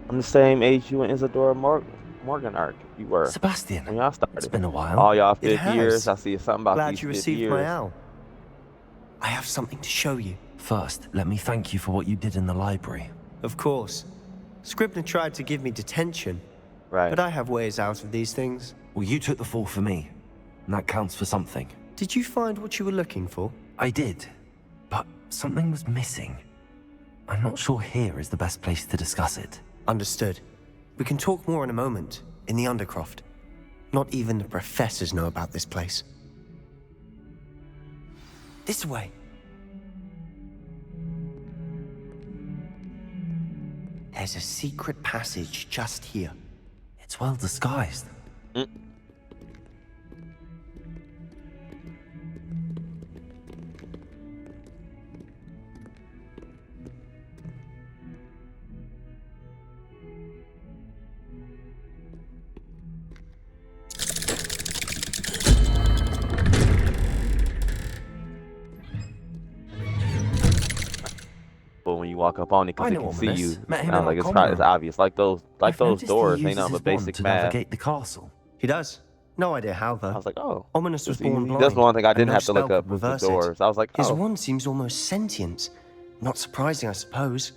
I'm the same age you and Isadora Morgan arc you were Sebastian, when y'all it's started. been a while. All y'all It fifth years. has. I see something about Glad these you fifth received my years. owl. I have something to show you. First, let me thank you for what you did in the library. Of course. Scribner tried to give me detention, Right. but I have ways out of these things. Well, you took the fall for me, and that counts for something. Did you find what you were looking for? I did, but something was missing. I'm not sure here is the best place to discuss it. Understood. We can talk more in a moment, in the Undercroft. Not even the professors know about this place. This way. There's a secret passage just here. It's well disguised. But when you walk up on it, because I it know can see Ominous. you, Met him sounds in like our it's common room. obvious. Like those I've noticed doors he ain't uses nothing his but wand basic to math. navigate the castle. He does. No idea how, though. I was like, oh, Ominous was it's born easy. blind. That's one thing I and didn't no have to look spell up could was the reverse it. doors. I was like, His oh, wand seems almost sentient. Not surprising, I suppose.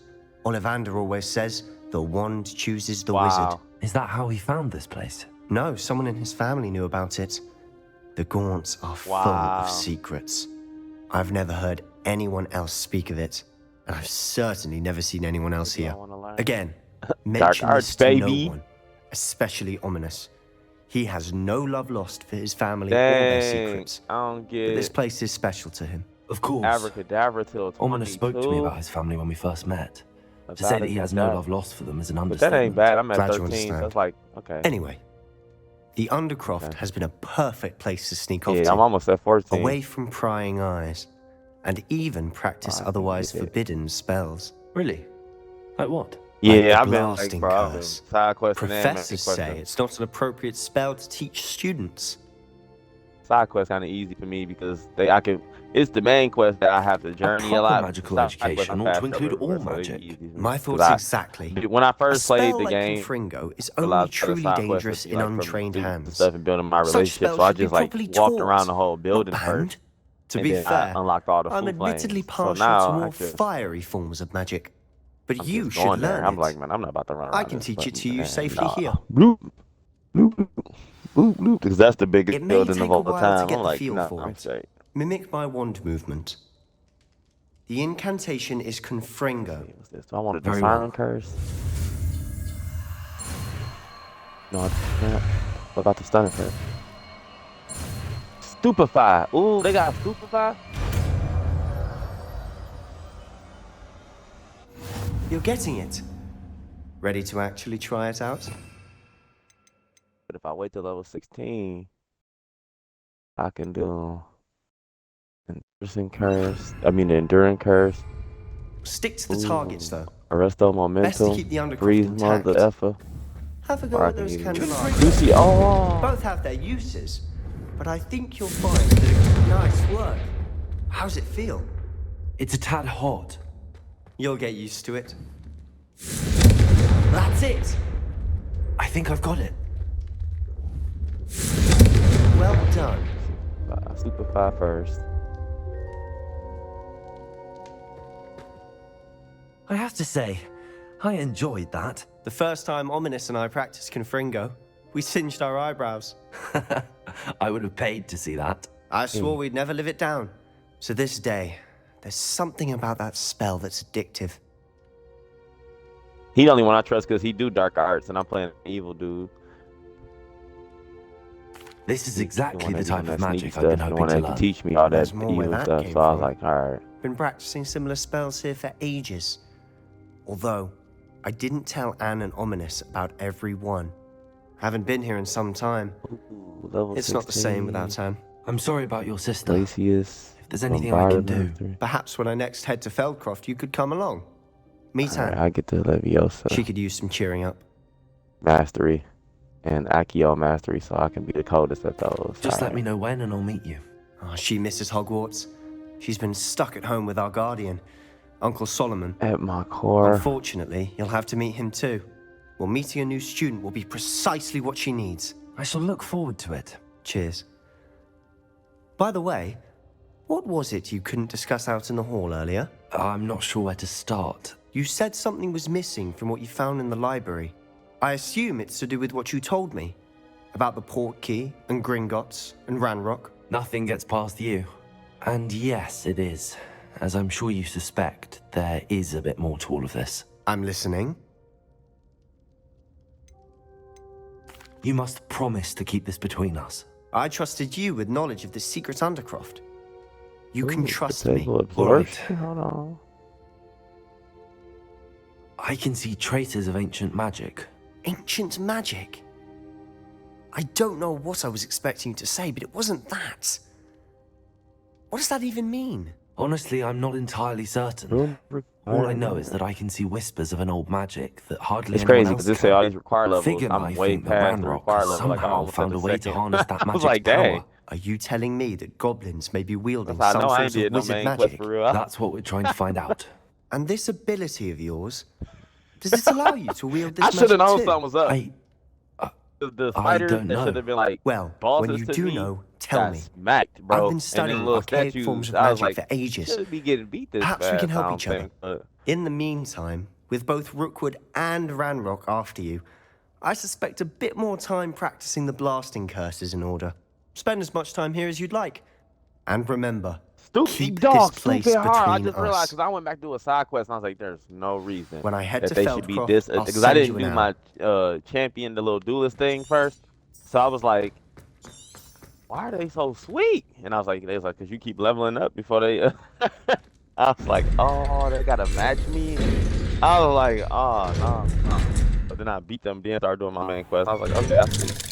Ollivander always says, the wand chooses the wizard. wow. Is that how he found this place? No, someone in his family knew about it. The Gaunts are full Wow. of secrets. I've never heard anyone else speak of it, and I've certainly never seen anyone else Maybe I here. wanna learn. Again, mention arts, this to baby. no one, especially Ominous. He has no love lost for his family or their Dang, secrets. I don't But this get place is special to him. Of course. abracadabra till 22. Ominous spoke to me about his family when we first met. To say that he has no love lost for them is an But that understatement. ain't bad. I'm at Glad you 13, so understand. it's like, okay. Anyway, the Undercroft Okay. has been a perfect place to sneak off Yeah, to, I'm almost at 14. away from prying eyes, and even practice Oh, I otherwise get it. forbidden spells. Really? Like what? Yeah, Like the I've been like, blasting bro, I've been curse. side questing and main Professors say questing. it's not an appropriate spell to teach students. Side quest kind of easy for me because it's the main quest that I have to journey a proper lot. magical Side quest education I'm ought to fast include traveling, all so they magic. easy for me. My 'Cause thoughts I- exactly. When I A first played spell the like game, Confringo is a lot only of the truly side quests dangerous would be, in like, from untrained shooting hands. stuff and building my Such relationship. spells So I should be just like properly walked taught, around the whole not building first, banned. To and be then fair, I unlocked all the I'm full admittedly flames. So partial now to I more just fiery forms of magic, but I'm you just should going there. learn I'm it. like, man, I'm not about to run around. I can this teach it to fucking you thing. safely Nah. here. Bloop, bloop, bloop, bloop, because that's the biggest It may building take of a all while to time. get I'm the like, feel no, for I'm it. straight. Mimic my wand movement. The incantation is Confringo. Okay, what's this? Do I want the Very siren well. curse? No, I do not. What about the stunning curse? Stupefy. Ooh, they got stupefy. You're getting it. Ready to actually try it out? But if I wait till level 16, I can do enduring curse. Stick to the targets, though. Arresto Best to momentum. keep the Undercroft Freeze intact. mother effer. Have a go Or I at can those use candelabras. Juicy. Oh, Both have their uses, but I think you'll find that it's nice work. How's it feel? It's a tad hot. You'll get used to it. That's it! I think I've got it. Well done. stupefy first. I have to say, I enjoyed that. The first time Ominous and I practiced Confringo, we singed our eyebrows. I would have paid to see that. I swore we'd never live it down. To this day, there's something about that spell that's addictive. He the only one I trust because he do dark arts, and I'm playing an evil dude. This is The exactly one the that do type that of sneaky magic I've stuff, been the hoping one to that can learn. teach me all that There's more where evil that stuff. came So I was from. like, all right. Been practicing similar spells here for ages. Although, I didn't tell Anne and Ominous about every one. Haven't been here in some time. Ooh, level It's not the same 16. without Anne. I'm sorry about your sister. Glacius. If there's anything I can do. Mastery. Perhaps when I next head to Feldcroft, you could come along. Meet All right, Anne. I get to Leviosa She could use some cheering up. mastery and Accio mastery, so I can be the coldest at those. Just All let right. me know when and I'll meet you. Oh, she misses Hogwarts. She's been stuck at home with our guardian, Uncle Solomon. At my core. Unfortunately, you'll have to meet him too. Well, meeting a new student will be precisely what she needs. I shall look forward to it. Cheers. By the way, what was it you couldn't discuss out in the hall earlier? I'm not sure where to start. You said something was missing from what you found in the library. I assume it's to do with what you told me. About the port key, and Gringotts, and Ranrock. Nothing gets past you. And yes, it is. As I'm sure you suspect, there is a bit more to all of this. I'm listening. You must promise to keep this between us. I trusted you with knowledge of the secret Undercroft. You can Ooh, trust me. potential absorption. Hold on. I can see traces of ancient magic. Ancient magic? I don't know what I was expecting you to say, but it wasn't that. What does that even mean? Honestly, I'm not entirely certain. All I know is that I can see whispers of an old magic that hardly It's anyone crazy else because this can. say all these required levels. Figure I'm might way think that past the Ranrock required has level. Like somehow almost found a every way to second. harness that I was magic's like, dang. power. Are you telling me that goblins may be wielding That's how I some know I sort ain't of did no wizard main quest magic? for real. That's what we're trying to find out. And this ability of yours, does it allow you to wield this I magic should have known too? something was up. I The spider don't that know. should have been like Well, bosses when you to do me know, tell got me. smacked, bro. I've been studying and then little archaic statues, forms of I was magic like, for ages. should be getting beat this Perhaps we fast, can help I don't each other. think, but- In the meantime, with both Rookwood and Ranrock after you, I suspect a bit more time practicing the blasting curse is in order. Spend as much time here as you'd like. And remember, keep dog, this place stupid hard. I between just realized us. because I went back to do a side quest and I was like, there's no reason When I head that to they should be Feldcroft, this I'll because I send didn't you do an my champion, the little duelist thing first. So I was like, why are they so sweet? And I was like, they was like, because you keep leveling up before they. I was like, oh, they gotta match me. I was like, oh no. But then I beat them, then started doing my main quest. I was like, okay, I see.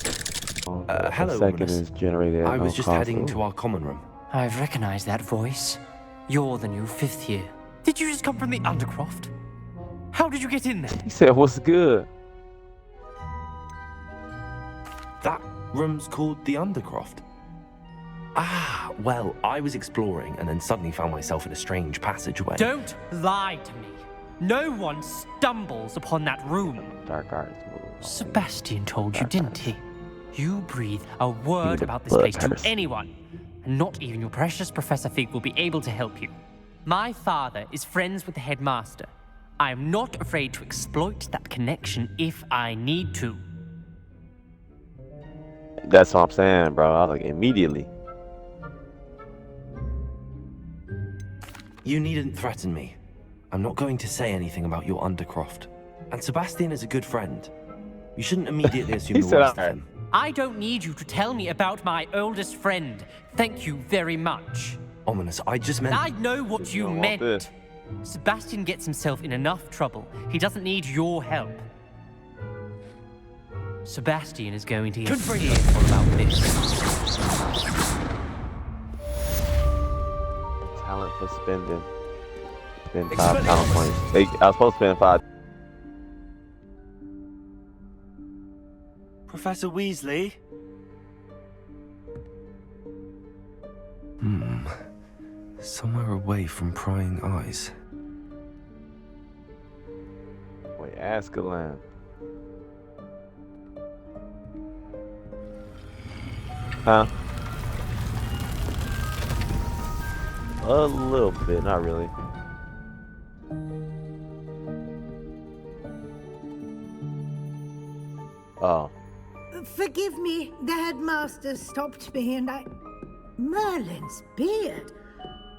Hello, second Ominous. is generated. I was just heading to our common room. I've recognized that voice. You're the new 5th year. Did you just come from the Undercroft? How did you get in there? He said, what's good? That room's called the Undercroft. Ah, well, I was exploring and then suddenly found myself in a strange passageway. Don't lie to me. No one stumbles upon that room. Dark arts move. Sebastian told you, didn't he? You breathe a word the about this blood place to person. anyone, and not even your precious Professor Fig will be able to help you. My father is friends with the headmaster. I am not afraid to exploit that connection if I need to. That's what I'm saying, bro. I was like, immediately. You needn't threaten me. I'm not going to say anything about your Undercroft. And Sebastian is a good friend. You shouldn't immediately assume He the said, worst of "Alright." him. I don't need you to tell me about my oldest friend. Thank you very much. Ominous, I just meant... I know what you don't want this. meant. Sebastian gets himself in enough trouble. He doesn't need your help. Sebastian is going to get fearful about this. Talent for spending. Spend 5 talent points. I was supposed to spend 5. Professor Weasley? Somewhere away from prying eyes. Wait, Azkaban. Huh? A little bit, not really. Oh. Forgive me, the headmaster stopped me and I... Merlin's beard.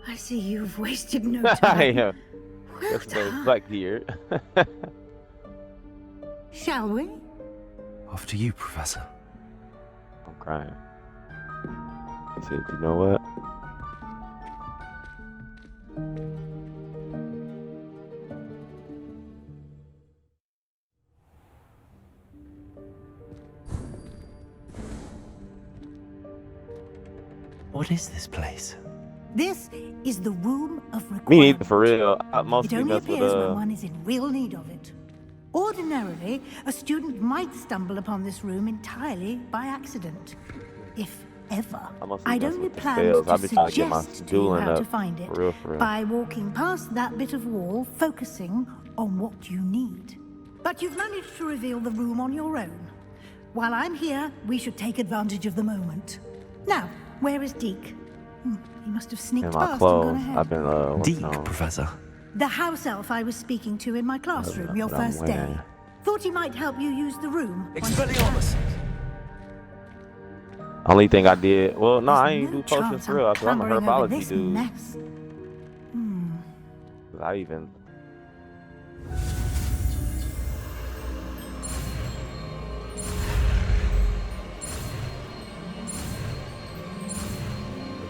I see you've wasted no I time. am. Well That's the done. black beard. Shall we? After you, Professor. I'm crying. He said, you know what? What is this place? This is the room of requirement. Me neither, for real. I It mostly only mess with appears when one is in real need of it. Ordinarily, a student might stumble upon this room entirely by accident. If ever. I mostly I'd mess only with the planned spells. to I've been trying to get my suggest to you dueling how to up, find it for real, for real. by walking past that bit of wall, focusing on what you need. But you've managed to reveal the room on your own. While I'm here, we should take advantage of the moment. Now, where is Deke? He must have sneaked In my past and clothes. gone ahead. I've been what's Deke, on? Professor. The house elf I was speaking to in my classroom your what I'm first day. wearing. Thought he might help you use the room. Expelliarmus! Only thing I did, well, no, There's I ain't no do potions chance for real. I'm a clambering over herbology this dude. mess. I even.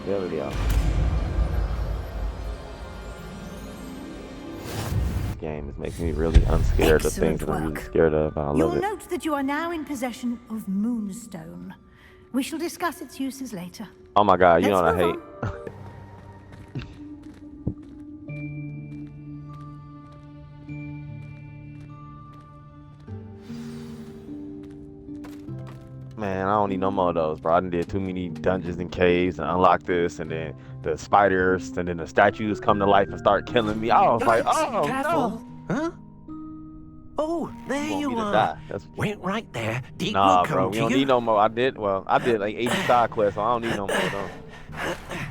Ability out. This game is making me really unscared of things Excellent that I'm really work. scared of. I love You'll it. note that you are now in possession of Moonstone. We shall discuss its uses later. Oh my god, you know Let's what I move hate? Man, I don't need no more of those, bro. I done did too many dungeons and caves and unlock this, and then the spiders, and then the statues come to life and start killing me. I was like, oh Careful. no. Huh? Oh, there want you me to are. die. That's- Wait right there. Deke Nah, will bro, come we to don't you. need no more. I did like 80 side quests, so I don't need no more of them.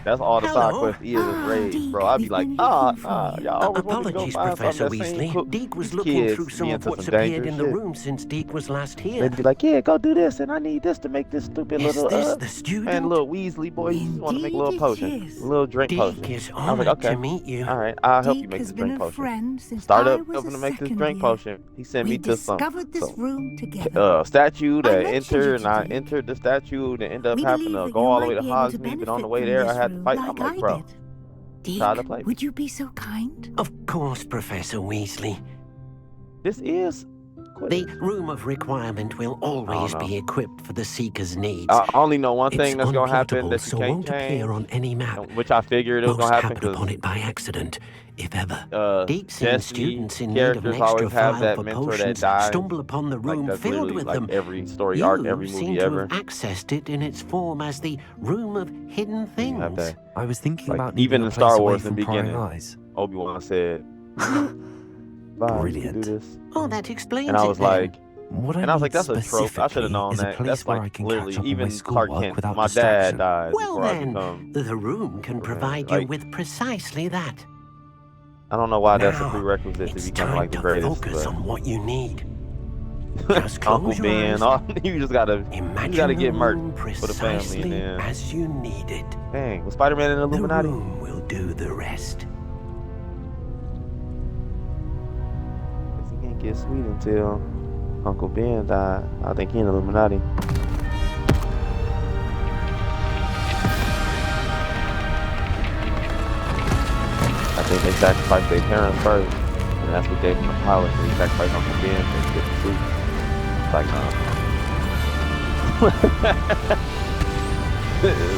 That's all the side Hello. quests is raids, Deke, bro. I'd be we've like, been nah, looking for you. y'all always want me to go Apologies, find Professor something that seems Weasley. cool. Deke was These looking kids through be some of into what's some appeared dangerous in the shit. room since Deke was last here. They'd be like, yeah, go do this, and I need this to make this stupid Is little this the student? and little Weasley boy. You just want to make a little Indeed potion, it is. a little drink Deke potion. is I was honored like, okay, to meet you. all right, I'll help you Deke make has this been drink a potion. friend since Start I up was helping a to make this second drink year. potion. He sent We me to some discovered this room together. statue I to mentioned enter, you and to I Deke. entered the statue to end up We having believe to that go you all the way might to be able to Hogsmeade, but on the benefit way from there, I this had to room fight. I'm like like, I bro, did. try to Deke, play. would you be so kind? Of course, Professor Weasley. This is The Room of Requirement will always know. be equipped for the Seeker's needs. I only know one It's thing that's gonna happen unplottable, that you so can't won't appear change, on any map. which I figured it was Most gonna happen happen upon because it by accident, if ever. Deep seen Destiny students in need of an characters extra always have file that for mentor that potions dies. stumble upon the Like room that's filled literally with like them. every story You arc, every seem movie to ever. have accessed it in its form as the Room of Hidden You have Things. that. I was thinking Like, about even needing a in place Star away Wars in from the prying beginning, eyes. Obi-Wan said, "Bye, you can do Brilliant. this," Oh, that explains and I it was then. like. What I And I was need like, that's a trope. I should have specifically known is a that. place That's where I like can literally catch up on my even Clark schoolwork Kent. without My distraction. dad died Well before I then, become. the room can provide you like- with precisely that. I don't know why that's a Now, prerequisite to it's become time like the to greatest. focus But on what you need. Just close Uncle your Ben, eyes. all, you just gotta Imagine get the murked room for the family, and precisely then as you need it. dang, was Spider-Man in the The Illuminati? room will do the rest. Guess he can't get sweet until Uncle Ben died. I think he in the Illuminati. I think they sacrificed their parents first, and that's what gave them the power. So he sacrificed Uncle Ben so he could get the suit. It's like,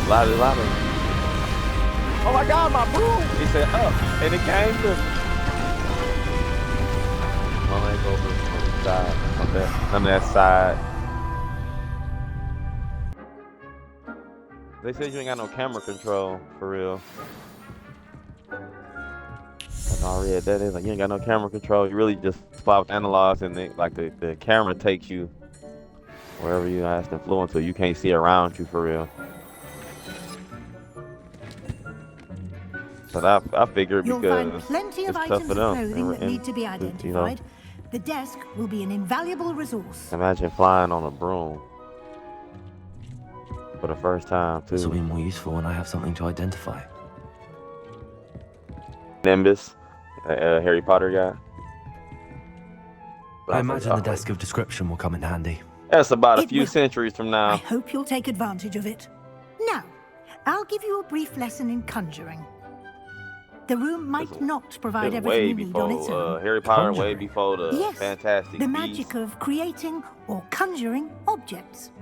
lot of. Oh my God, my broom! He said, "Up," and it came to. Well, let's go over from the side. On that side. They said you ain't got no camera control for real. Like I read that, it's like you ain't got no camera control. You really just fly with analogs, and the camera takes you wherever you ask to influence, so you can't see around you for real. So that I figured You'll because find plenty of it's tough items for of them, clothing that and, need to be you know, identified. The desk will be an invaluable resource. imagine flying on a broom for the first time This will be too. more useful when I have something to identify. Nimbus, Harry Potter guy. But I was like, imagine the oh, desk of description will come in handy. That's about a It few will. centuries from I now. hope you'll take advantage of it. Now, I'll give you a brief lesson in conjuring. The room might not provide It's everything way you need on its before own. Harry Potter, way Conjuring. before the Yes, Fantastic the Beasts. magic of creating or conjuring objects.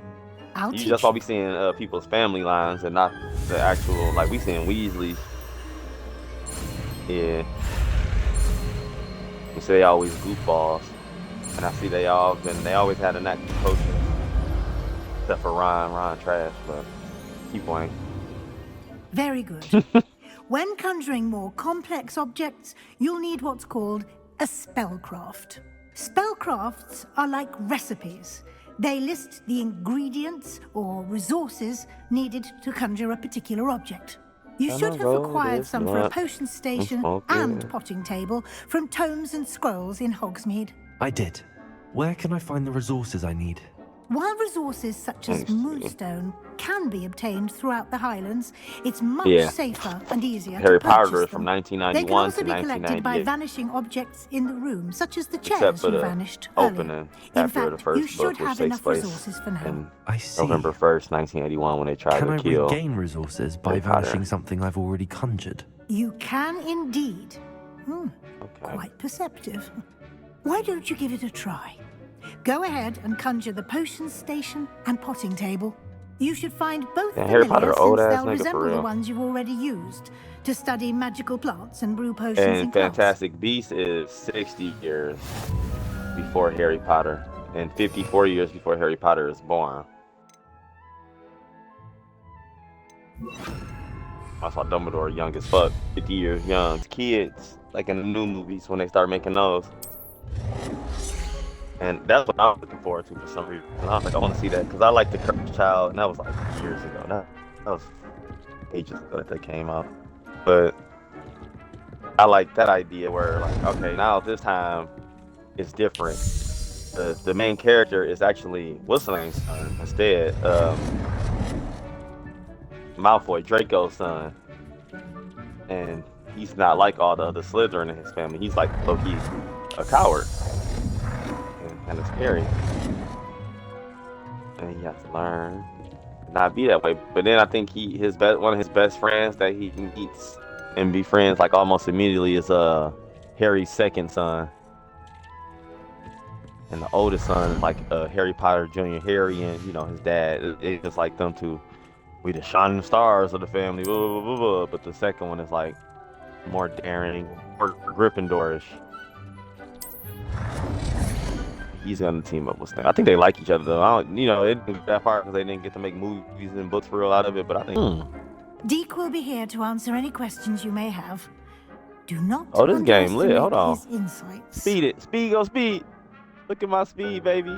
I'll You teach just all be seeing people's family lines and not the actual, like we seeing Weasley. Yeah. You say they always goofballs. And I see they always had an active potion. Except for Ron. Ron trash, but keep playing. Very good. When conjuring more complex objects, you'll need what's called a spellcraft. Spellcrafts are like recipes. They list the ingredients or resources needed to conjure a particular object. You should have acquired some for a potion station and potting table from tomes and scrolls in Hogsmeade. I did. Where can I find the resources I need? While resources such as moonstone can be obtained throughout the Highlands, it's much safer and easier Harry to purchase Potter is from them. 1991 They can also to be collected by 1998. vanishing objects in the room, such as the Except chairs for you the vanished opening earlier. after In the fact, first you should book, which have takes enough place resources for now. in I see. November 1st, 1981, when they tried Can to I kill regain resources by Harry Potter. vanishing something I've already conjured? You can indeed. Okay. Quite perceptive. Why don't you give it a try? Go ahead and conjure the potion station and potting table. You should find both Yeah, Harry familiar Potter, old since ass they'll nigga, for resemble the real. ones you've already used to study magical plants and brew potions in And class. Fantastic Beasts is 60 years before Harry Potter and 54 years before Harry Potter is born. I saw Dumbledore young as fuck, 50 years young. Kids, like in the new movies when they start making those. And that's what I was looking forward to for some reason. And I was like, I want to see that because I like The Cursed Child, and that was like years ago. That was ages ago that they came out. But I like that idea where, like, okay, now this time it's different. The main character is actually Whistling son instead. Malfoy, Draco's son, and he's not like all the other Slytherin in his family. He's like low-key a coward. Kind of scary, and he has to learn to not be that way. But then I think one of his best friends that he meets and befriends like almost immediately is Harry's second son, and the oldest son is like Harry Potter Jr. Harry, and you know his dad. It's just like them two. We the shining stars of the family, blah, blah, blah, blah. But the second one is like more daring, more Gryffindorish. He's gonna team up with Snape. I think they like each other though. I don't, it didn't get that far because they didn't get to make movies and books for real out of it. But I think. Deke will be here to answer any questions you may have. Do not. Oh, this game lit. Hold on. His insights. Speed it. Speed go speed. Look at my speed, baby.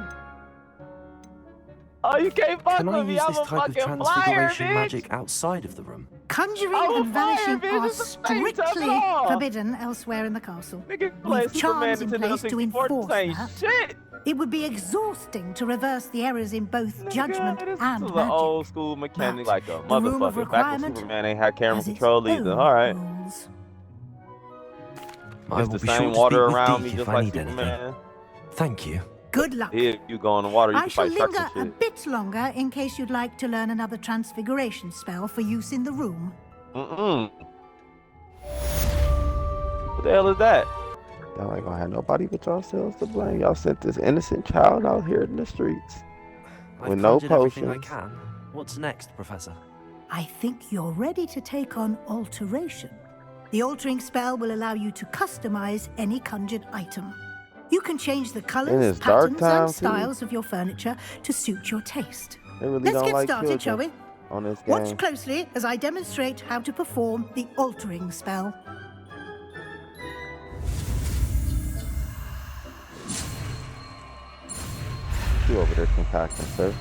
Oh, you can't fuck Can I with me. use I'm this a type of fucking flyer, transfiguration bitch. magic outside of the room? Conjuring Oh, and vanishing fire, bitch, are it's the same strictly time. forbidden elsewhere in the castle. Nigga, play With Superman charms in Nintendo place to 64 enforce same that. shit. It would be exhausting to reverse the errors in both judgment Nigga, this and is an magic. old school mechanic like a the room of motherfucker. Back when requirement Superman ain't had camera has its control either. own All right. rules. I It's will the be sure same to water speak with around Deke me if just I like need anything. Superman. Thank you. Good luck. If you go in the water, you I can shall fight sharks linger a and shit. bit longer in case you'd like to learn another transfiguration spell for use in the room. What the hell is that? Y'all ain't gonna have nobody but yourselves to blame. Y'all sent this innocent child out here in the streets I've with no conjured everything I potions. can. What's next, Professor? I think you're ready to take on alteration. The altering spell will allow you to customize any conjured item. You can change the And colors, it's dark patterns, time, and too. styles of your furniture to suit your taste. They really Let's don't get like started, shall we? children on this Watch game. closely as I demonstrate how to perform the altering spell. You over there concocting, sir.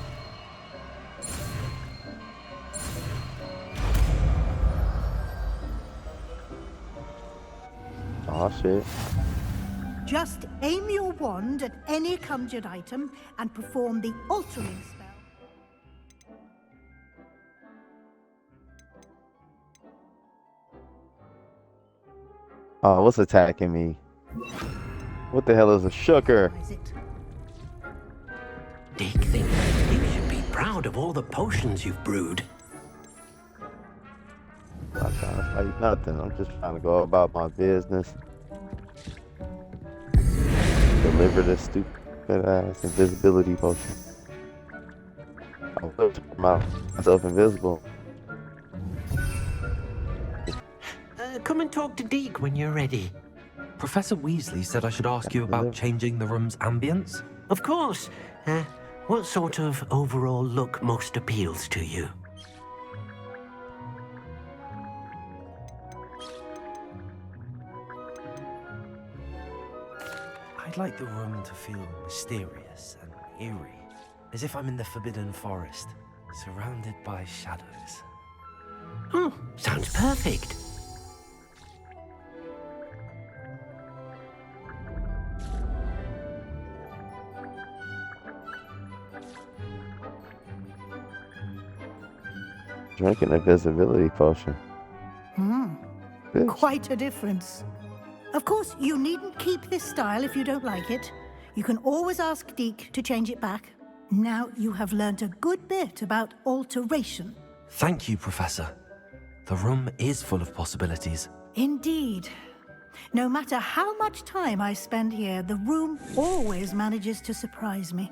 Oh shit. Just aim your wand at any conjured item and perform the altering spell. Oh, what's attacking me? What the hell is a shooker? Is it? Deke thinks you should be proud of all the potions you've brewed. I'm not trying to fight nothing. I'm just trying to go about my business. Deliver this stupid ass invisibility potion. I will turn myself invisible. Come and talk to Deke when you're ready. Professor Weasley said I should ask you about changing the room's ambience. Of course. What sort of overall look most appeals to you? I I'd like the room to feel mysterious and eerie, as if I'm in the Forbidden Forest, surrounded by shadows. Oh, sounds perfect. Drinking a visibility potion. Bitch. Quite a difference. Of course, you needn't keep this style if you don't like it. You can always ask Deke to change it back. Now you have learned a good bit about alteration. Thank you, Professor. The room is full of possibilities. Indeed. No matter how much time I spend here, the room always manages to surprise me.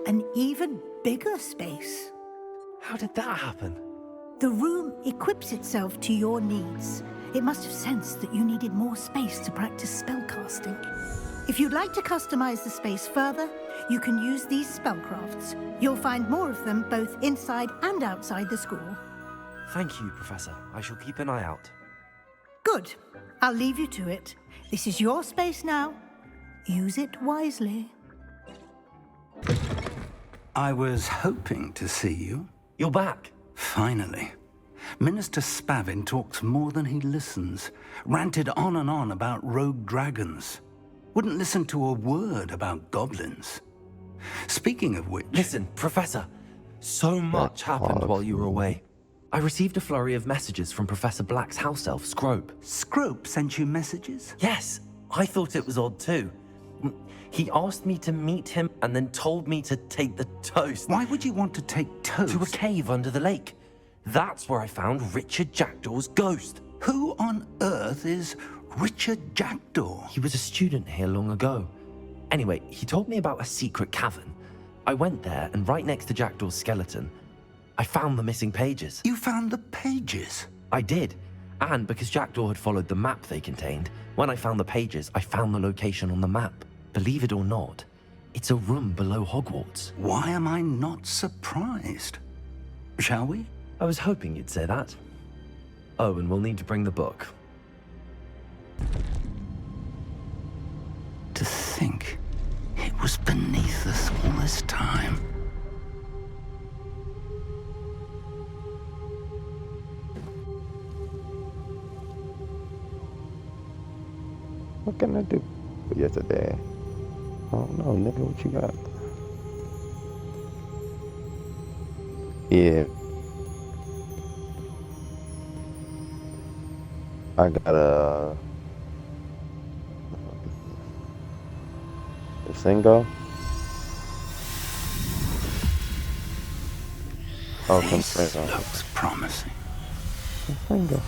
An even bigger space. How did that happen? The room equips itself to your needs. It must have sensed that you needed more space to practice spellcasting. If you'd like to customize the space further, you can use these spellcrafts. You'll find more of them both inside and outside the school. Thank you, Professor. I shall keep an eye out. Good. I'll leave you to it. This is your space now. Use it wisely. I was hoping to see you. You're back. Finally. Minister Spavin talks more than he listens. Ranted on and on about rogue dragons. Wouldn't listen to a word about goblins. Speaking of which... Listen, Professor. So much happened while you were away. I received a flurry of messages from Professor Black's house elf, Scrope. Scrope sent you messages? Yes, I thought it was odd too. He asked me to meet him and then told me to take the toast. Why would you want to take toast? To a cave under the lake. That's where I found Richard Jackdaw's ghost. Who on earth is Richard Jackdaw? He was a student here long ago. Anyway, he told me about a secret cavern. I went there, and right next to Jackdaw's skeleton, I found the missing pages. You found the pages? I did. And because Jackdaw had followed the map they contained, when I found the pages, I found the location on the map. Believe it or not, it's a room below Hogwarts. Why am I not surprised? Shall we? I was hoping you'd say that. Oh, and we'll need to bring the book. To think it was beneath us all this time. What can I do for yesterday? I don't know, nigga, what you got? Yeah. I got a single. Oh, This looks promising. Single.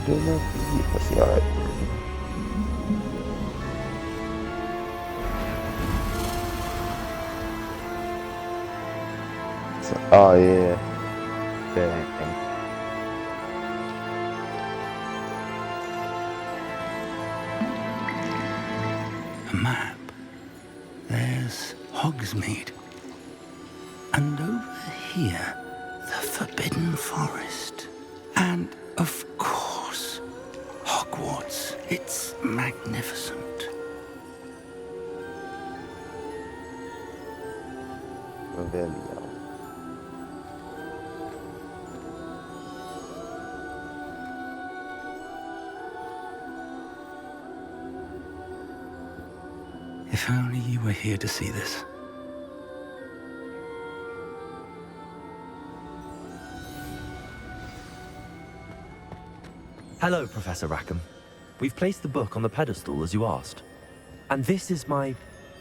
Let's see, alright. So, oh yeah. Dang. A map. There's Hogsmeade. And over here, the Forbidden Forest. And, of course, Hogwarts. It's magnificent. Villian. If only you were here to see this. Hello, Professor Rackham. We've placed the book on the pedestal as you asked. And this is my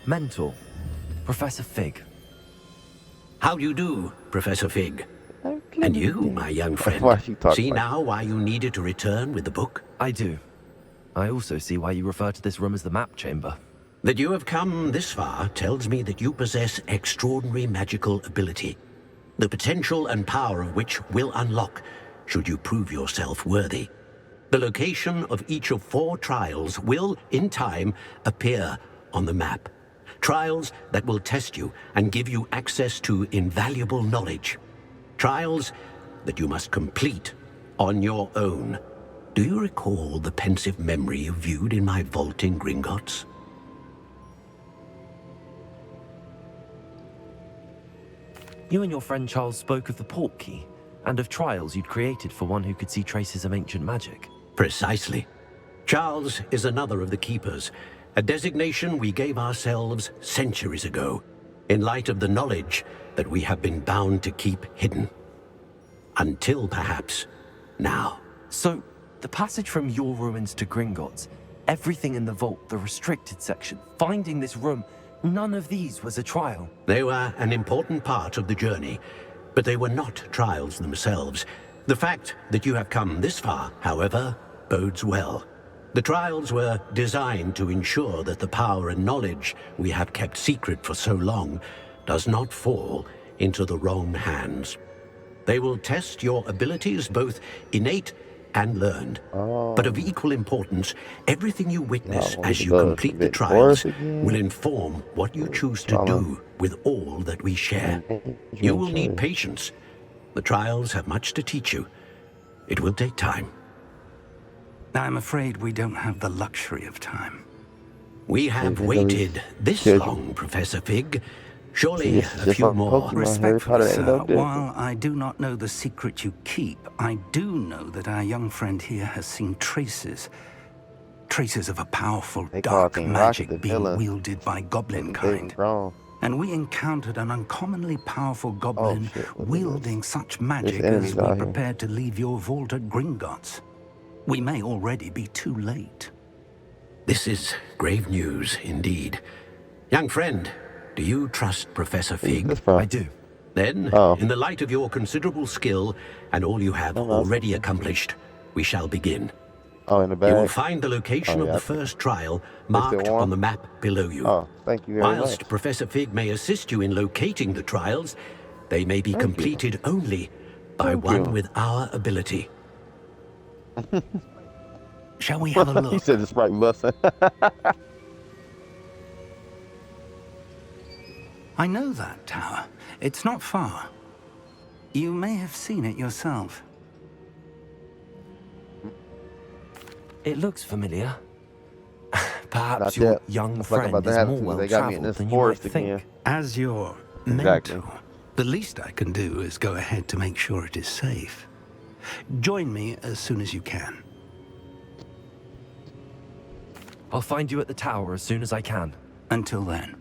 mentor, Professor Fig. How do you do, Professor Fig? And you, my young friend, Why she talk see like now why you needed to return with the book? I do. I also see why you refer to this room as the map chamber. That you have come this far tells me that you possess extraordinary magical ability, the potential and power of which will unlock should you prove yourself worthy. The location of each of 4 trials will, in time, appear on the map. Trials that will test you and give you access to invaluable knowledge. Trials that you must complete on your own. Do you recall the pensive memory you viewed in my vault in Gringotts? You and your friend Charles spoke of the port key, and of trials you'd created for one who could see traces of ancient magic. Precisely. Charles is another of the Keepers, a designation we gave ourselves centuries ago, in light of the knowledge that we have been bound to keep hidden. Until, perhaps, now. So, the passage from your ruins to Gringotts, everything in the vault, the restricted section, finding this room, none of these was a trial. They were an important part of the journey, but they were not trials themselves. The fact that you have come this far, however, bodes well. The trials were designed to ensure that the power and knowledge we have kept secret for so long does not fall into the wrong hands. They will test your abilities, both innate and learned. But of equal importance, everything you witness as you complete the trials will inform what you choose to do with all that we share. You will need patience. The trials have much to teach you. It will take time. I'm afraid we don't have the luxury of time. We have waited this long, Professor Fig. Surely a few more. Respectfully, sir, while I do not know the secret you keep, I do know that our young friend here has seen traces of a powerful dark magic being wielded by goblin kind. And we encountered an uncommonly powerful goblin wielding such magic as we prepared to leave your vault at Gringotts. We may already be too late. This is grave news indeed. Young friend, do you trust Professor Fig? I do. Then, in the light of your considerable skill and all you have already accomplished, we shall begin. Oh, in the bag. You will find the location of the first trial marked on the map below you. Oh, thank you very Whilst much. Professor Fig may assist you in locating the trials, they may be completed only by one with our ability. Shall we have a look? He said it's right busting. I know that tower. It's not far. You may have seen it yourself. It looks familiar. Perhaps Not your yet. young That's like friend about to is happen more to me. well They got me in traveled this than you might forest think. again. As your Exactly. mentor, the least I can do is go ahead to make sure it is safe. Join me as soon as you can. I'll find you at the tower as soon as I can. Until then,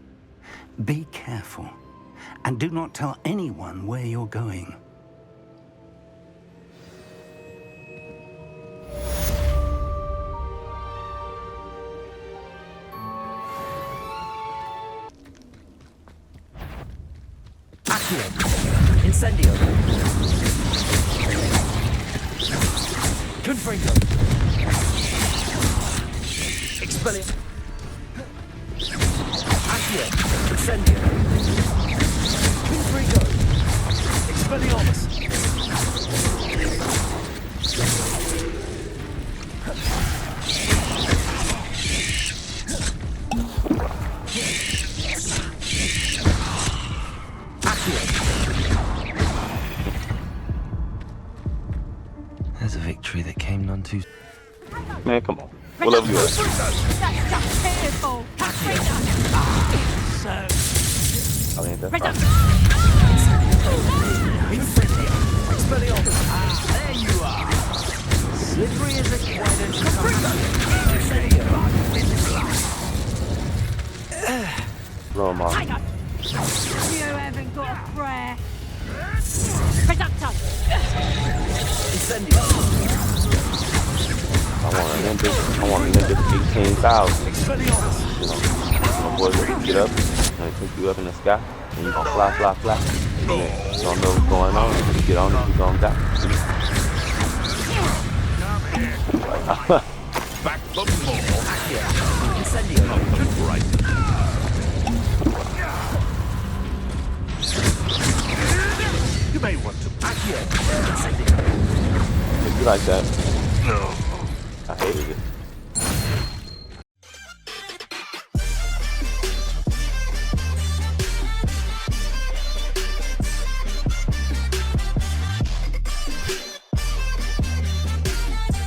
be careful, and do not tell anyone where you're going. Accio! Incendio! Confringo! Expellium! Accio! Incendio! Confringo! Expelliarmus! There's a victory that came none too. Man, come on. What level you at? I mean, that's fine. There you are. Slippery as a Blow him off. You haven't got a prayer. I want to limit 18,000. You know, my boys will get up and take you up in the sky, and you're gonna fly, fly, fly. minute. You don't know what's going on. You get on it, you're gonna die. Back the ball. Right. You may want to back here. If you like that. No. I hated it.